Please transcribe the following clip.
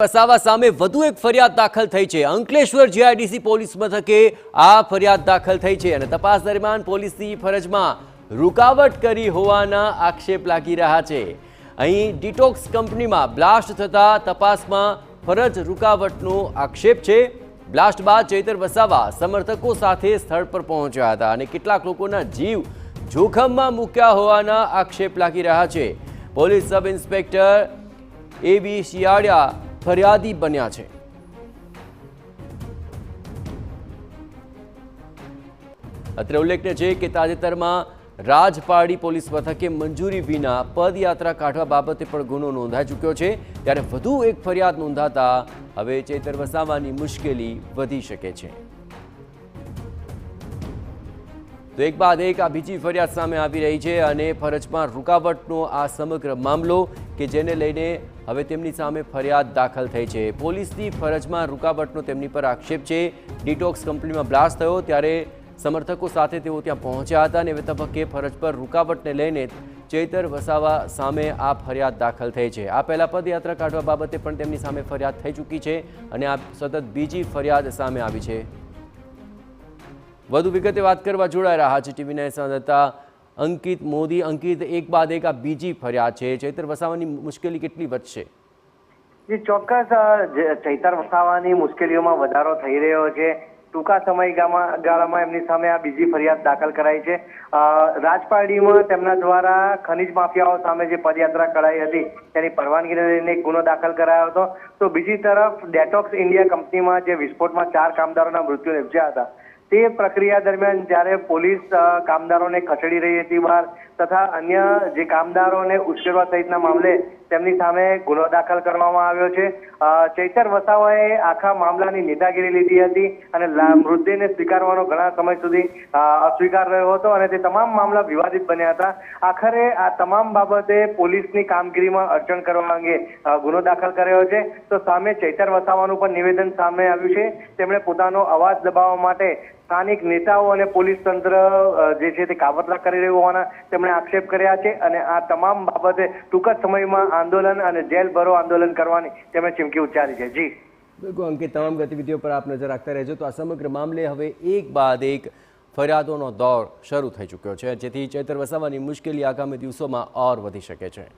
વસાવા સામે વધુ એક ફરિયાદ દાખલ થઈ છે। અંકલેશ્વર જીઆઈડીસી પોલીસ મથકે આ ફરિયાદ દાખલ થઈ છે અને તપાસ દરમિયાન પોલીસની ફરજમાં રૂકાવટ કરી હોવાના આક્ષેપ લાગી રહ્યા છે। અહીં ડિટોક્સ કંપનીમાં બ્લાસ્ટ થતા તપાસમાં ફરજ રૂકાવટનો આક્ષેપ છે। બ્લાસ્ટ બાદ ચૈતર વસાવા સમર્થકો સાથે સ્થળ પર પહોંચ્યા હતા અને કેટલાક લોકોના જીવ જોખમમાં મૂક્યા હોવાના આક્ષેપ લાગી રહ્યા છે। પોલીસ સબ ઇન્સ્પેક્ટર એબી શિયાળિયા ફરિયાદી બન્યા છે। અત્રે ઉલ્લેખનીય છે કે તાજેતરમાં રાજપારડી પોલીસ મથકે મંજૂરી વિના પદયાત્રા કાઢવા બાબતે પણ ગુનો નોંધાઈ ચૂક્યો છે। ત્યારે વધુ એક ફરિયાદ નોંધાતા હવે ચૈતર વસાવાની મુશ્કેલી વધી શકે છે। તો એક બાદ એક આ બીજી ફરિયાદ સામે આવી રહી છે અને ફરજમાં રૂકાવટનો આ સમગ્ર મામલો કે જેને લઈને હવે તેમની સામે ફરિયાદ દાખલ થઈ છે। પોલીસની ફરજમાં રૂકાવટનો તેમની પર આક્ષેપ છે। ડિટોક્સ કંપનીમાં બ્લાસ્ટ થયો ત્યારે સમર્થકો સાથે તેઓ ત્યાં પહોંચ્યા હતા અને હવે તબક્કે ફરજ પર રૂકાવટને લઈને ચૈતર વસાવા સામે આ ફરિયાદ દાખલ થઈ છે। આ પહેલા પદયાત્રા કાઢવા બાબતે પણ તેમની સામે ફરિયાદ થઈ ચૂકી છે અને આ સતત બીજી ફરિયાદ સામે આવી છે। વધુ વિગતે વાત કરવા જોડાઈ રહ્યા છે ટીવી9 સંવાદદાતા અંકિત મોદી। અંકિત, એક બાદ એક આ બીજી ફરિયાદ છે, ચૈતર વસાવાની મુશ્કેલી કેટલી વધશે? જે ચોક્કસ ચૈતર વસાવાની મુશ્કેલીઓમાં વધારો થઈ રહ્યો છે। ટૂંકા સમયગાળામાં એમની સામે આ બીજી ફરિયાદ દાખલ કરાઈ છે। રાજપારડીમાં તેમના દ્વારા ખનીજ માફિયાઓ સામે જે પદયાત્રા કરાઈ હતી તેની પરવાનગીને લઈને એક ગુનો દાખલ કરાયો હતો। તો બીજી તરફ ડેટોક્સ ઇન્ડિયા કંપનીમાં જે વિસ્ફોટમાં 4 કામદારોના મૃત્યુ નિપજ્યા હતા તે પ્રક્રિયા દરમિયાન જ્યારે પોલીસ કામદારોને ખસેડી રહી હતી બહાર તથા અન્ય જે કામદારોને ઉશ્કેરવા સહિતના મામલે તેમની સામે ગુનો દાખલ કરવામાં આવ્યો છે। ચૈતર વસાવાએ આખા મામલાની નેતાગીરી લીધી હતી અને મૃતદેહને સ્વીકારવાનો ઘણા સમય સુધી અસ્વીકાર રહ્યો હતો અને તે તમામ મામલા વિવાદિત બન્યા હતા। આખરે આ તમામ બાબતે પોલીસની કામગીરીમાં અડચણ કરવા અંગે ગુનો દાખલ કર્યો છે। તો સામે ચૈતર વસાવાનું પણ નિવેદન સામે આવ્યું છે। તેમણે પોતાનો અવાજ દબાવવા માટે સ્થાનિક નેતાઓ અને પોલીસ તંત્ર જે છે તે કાવતરા કરી રહ્યું હોવાના તેમણે આક્ષેપ કર્યા છે અને આ તમામ બાબતે ટૂંક જ સમયમાં આંદોલન અને જેલ ભરો આંદોલન કરવાની તેમણે ચીમકી ઉચ્ચારી છે। જી બિલકુલ અંકિત, તમામ ગતિવિધિઓ પર આપ નજર રાખતા રહેજો। તો આ સમગ્ર મામલે હવે એક બાદ એક ફરિયાદોનો દોર શરૂ થઈ ચૂક્યો છે, જેથી ચૈતર વસાવાની મુશ્કેલી આગામી દિવસોમાં ઓર વધી શકે છે।